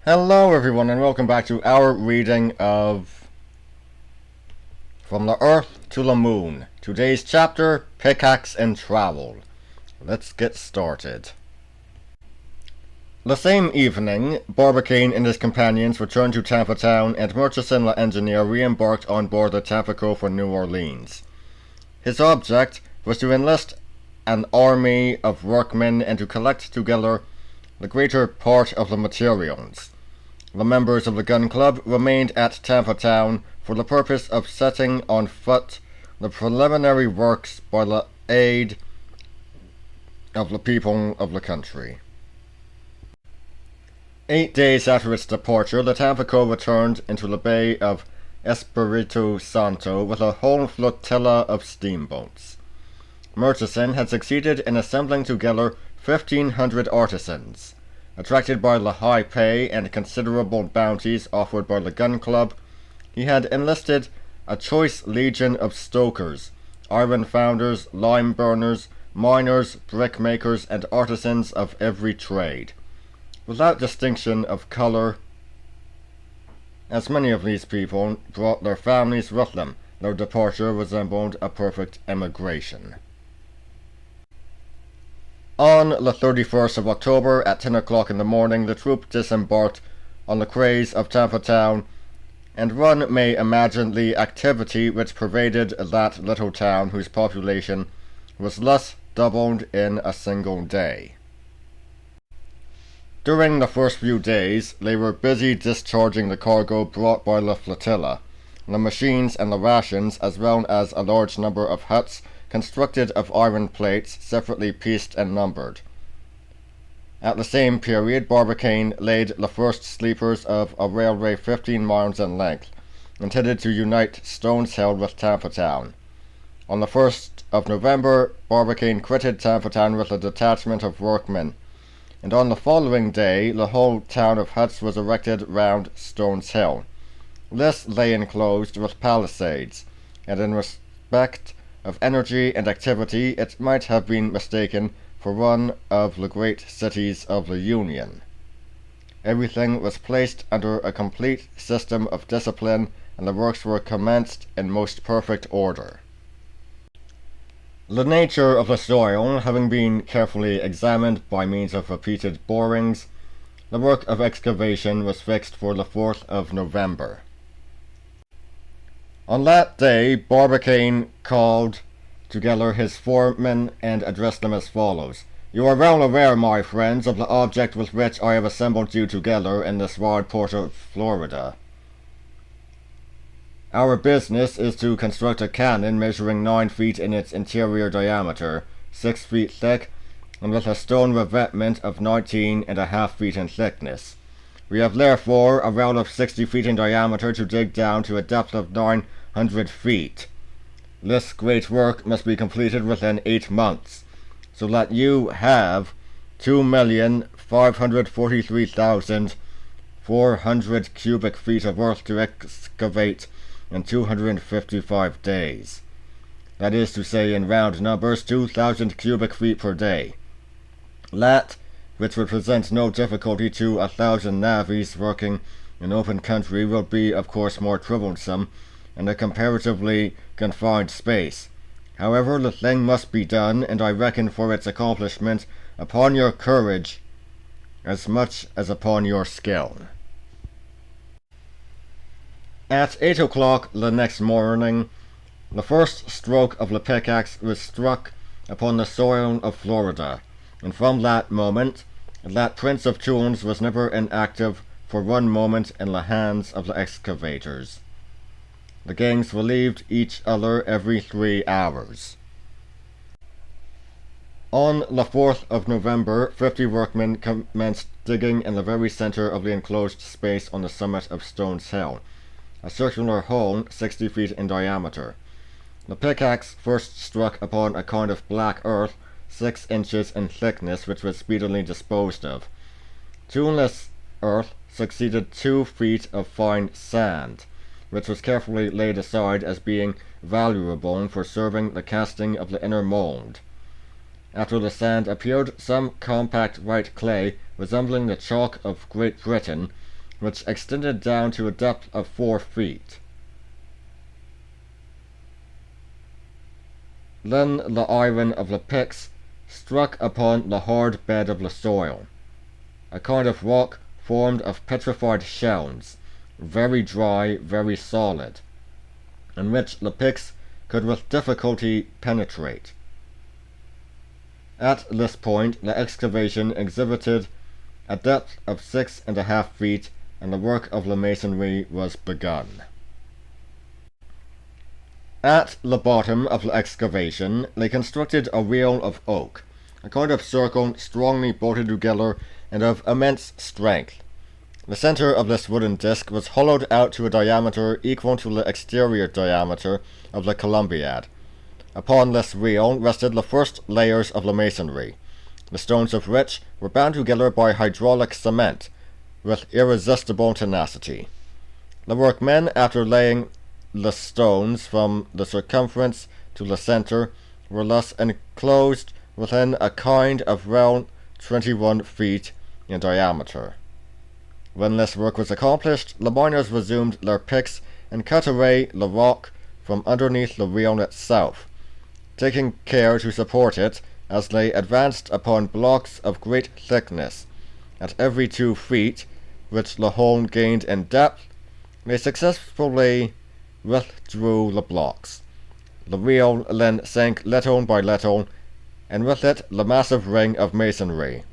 Hello everyone and welcome back to our reading of From the Earth to the Moon. Today's chapter, Pickaxe and Trowel. Let's get started. The same evening, Barbicane and his companions returned to Tampa Town and Murchison the engineer re-embarked on board the Tampico for New Orleans. His object was to enlist an army of workmen and to collect together the greater part of the materials. The members of the gun club remained at Tampa Town for the purpose of setting on foot the preliminary works by the aid of the people of the country. 8 days after its departure, the Tampico returned into the Bay of Espiritu Santo with a whole flotilla of steamboats. Murchison had succeeded in assembling together 1,500 artisans. Attracted by the high pay and considerable bounties offered by the gun club, he had enlisted a choice legion of stokers, iron founders, lime burners, miners, brickmakers, and artisans of every trade, without distinction of colour. As many of these people brought their families with them, their departure resembled a perfect emigration. On the 31st of October, at 10 o'clock in the morning, the troop disembarked on the quays of Tampa Town, and one may imagine the activity which pervaded that little town whose population was thus doubled in a single day. During the first few days, they were busy discharging the cargo brought by the flotilla, the machines and the rations, as well as a large number of huts constructed of iron plates, separately pieced and numbered. At the same period, Barbicane laid the first sleepers of a railway 15 miles in length, intended to unite Stones Hill with Tampa Town. On the 1st of November, Barbicane quitted Tampa Town with a detachment of workmen, and on the following day the whole town of huts was erected round Stones Hill. This lay enclosed with palisades, and in respect of energy and activity, it might have been mistaken for one of the great cities of the Union. Everything was placed under a complete system of discipline, and the works were commenced in most perfect order. The nature of the soil having been carefully examined by means of repeated borings, the work of excavation was fixed for the 4th of November. On that day, Barbicane called together his foremen and addressed them as follows. "You are well aware, my friends, of the object with which I have assembled you together in this wild port of Florida. Our business is to construct a cannon measuring 9 feet in its interior diameter, 6 feet thick, and with a stone revetment of 19.5 feet in thickness. We have therefore a well of 60 feet in diameter to dig down to a depth of 900 feet. This great work must be completed within 8 months, so that you have 2,543,400 cubic feet of earth to excavate in 255 days. That is to say, in round numbers, 2,000 cubic feet per day. That which would present no difficulty to 1,000 navvies working in open country will be, of course, more troublesome in a comparatively confined space. However, the thing must be done, and I reckon for its accomplishment upon your courage as much as upon your skill." At 8 o'clock the next morning, the first stroke of the pickaxe was struck upon the soil of Florida, and from that moment, that prince of tools was never inactive for one moment in the hands of the excavators. The gangs relieved each other every 3 hours. On the 4th of November, 50 workmen commenced digging in the very center of the enclosed space on the summit of Stones Hill, a circular hole 60 feet in diameter. The pickaxe first struck upon a kind of black earth 6 inches in thickness, which was speedily disposed of. To this earth succeeded 2 feet of fine sand, which was carefully laid aside as being valuable for serving the casting of the inner mould. After the sand appeared some compact white clay resembling the chalk of Great Britain, which extended down to a depth of 4 feet. Then the iron of the picks struck upon the hard bed of the soil, a kind of rock formed of petrified shells, very dry, very solid, and which the picks could with difficulty penetrate. At this point the excavation exhibited a depth of 6.5 feet, and the work of the masonry was begun. At the bottom of the excavation they constructed a wheel of oak, a kind of circle strongly bolted together and of immense strength. The center of this wooden disc was hollowed out to a diameter equal to the exterior diameter of the Columbiad. Upon this wheel rested the first layers of the masonry, the stones of which were bound together by hydraulic cement with irresistible tenacity. The workmen, after laying the stones from the circumference to the center, were thus enclosed within a kind of round 21 feet in diameter. When this work was accomplished, the miners resumed their picks and cut away the rock from underneath the wheel itself, taking care to support it as they advanced upon blocks of great thickness. At every 2 feet, which the hole gained in depth, they successfully withdrew the blocks. The wheel then sank little by little, and with it the massive ring of masonry,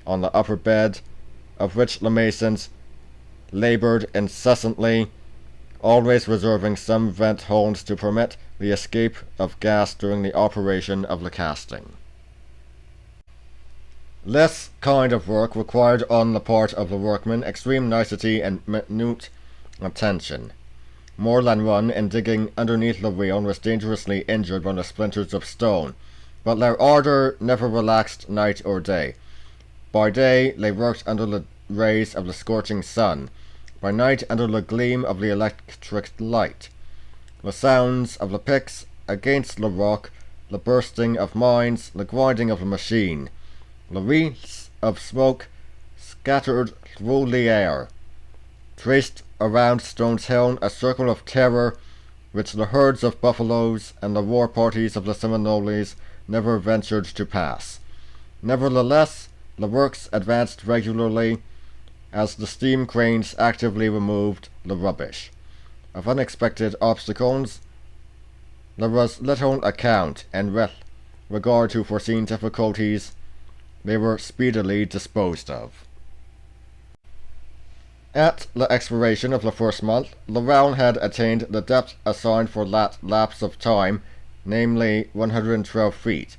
on the upper bed of which the masons laboured incessantly, always reserving some vent holes to permit the escape of gas during the operation of the casting. This kind of work required on the part of the workmen extreme nicety and minute attention. More than one, in digging underneath the wheel, was dangerously injured by the splinters of stone, but their ardour never relaxed night or day. By day they worked under the rays of the scorching sun, by night under the gleam of the electric light. The sounds of the picks against the rock, the bursting of mines, the grinding of the machine, the wreaths of smoke scattered through the air, traced around Stone's Hill a circle of terror which the herds of buffaloes and the war parties of the Seminoles never ventured to pass. Nevertheless, the works advanced regularly as the steam cranes actively removed the rubbish. Of unexpected obstacles there was little account, and with regard to foreseen difficulties, they were speedily disposed of. At the expiration of the first month, the well had attained the depth assigned for that lapse of time, namely 112 feet.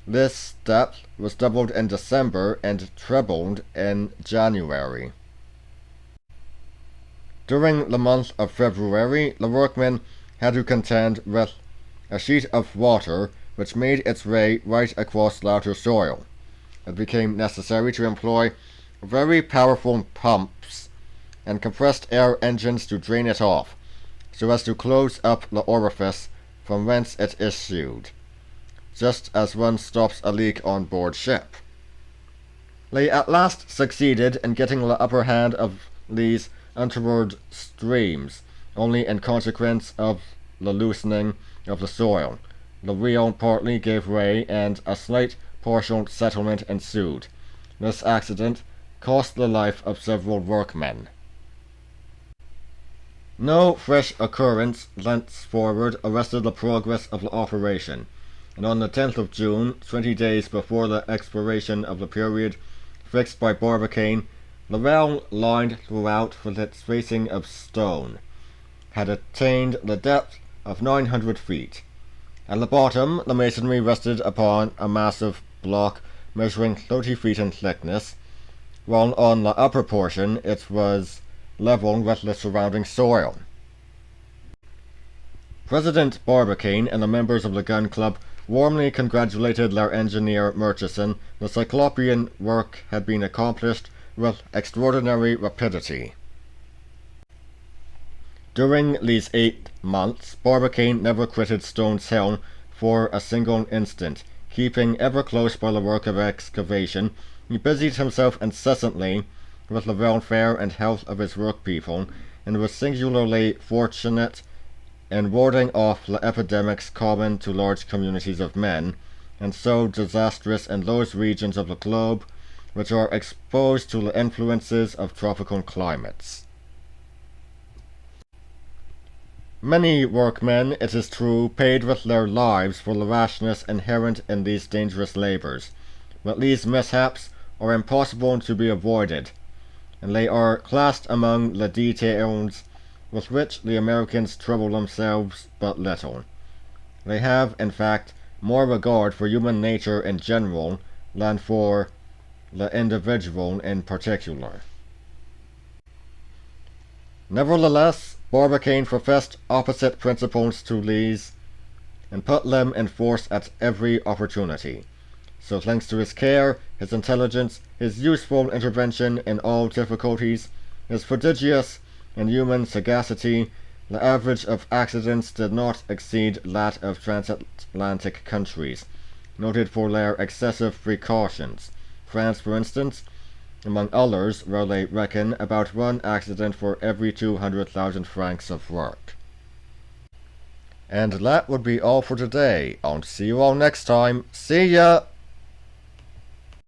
This depth was doubled in December and trebled in January. During the month of February, the workmen had to contend with a sheet of water which made its way right across the outer soil. It became necessary to employ very powerful pumps and compressed air engines to drain it off, so as to close up the orifice from whence it issued, just as one stops a leak on board ship. They at last succeeded in getting the upper hand of these untoward streams, only in consequence of the loosening of the soil. The wheel partly gave way, and a slight partial settlement ensued. This accident cost the life of several workmen. No fresh occurrence thenceforward arrested the progress of the operation, and on the 10th of June, 20 days before the expiration of the period fixed by Barbicane, the well, lined throughout with its facing of stone, had attained the depth of 900 feet. At the bottom, the masonry rested upon a massive block measuring 30 feet in thickness, while on the upper portion it was level with the surrounding soil. President Barbicane and the members of the gun club warmly congratulated their engineer Murchison. The cyclopean work had been accomplished with extraordinary rapidity. During these 8 months, Barbicane never quitted Stone's Hill for a single instant. Keeping ever close by the work of excavation, he busied himself incessantly with the welfare and health of his workpeople, and was singularly fortunate in warding off the epidemics common to large communities of men, and so disastrous in those regions of the globe which are exposed to the influences of tropical climates. Many workmen, it is true, paid with their lives for the rashness inherent in these dangerous labors, but these mishaps are impossible to be avoided, and they are classed among the details with which the Americans trouble themselves but little. They have, in fact, more regard for human nature in general than for the individual in particular. Nevertheless, Barbicane professed opposite principles to these, and put them in force at every opportunity. So thanks to his care, his intelligence, his useful intervention in all difficulties, his prodigious and human sagacity, the average of accidents did not exceed that of transatlantic countries, noted for their excessive precautions. France, for instance, among others, where they reckon about 1 accident for every 200,000 francs of work. And that would be all for today. I'll see you all next time. See ya!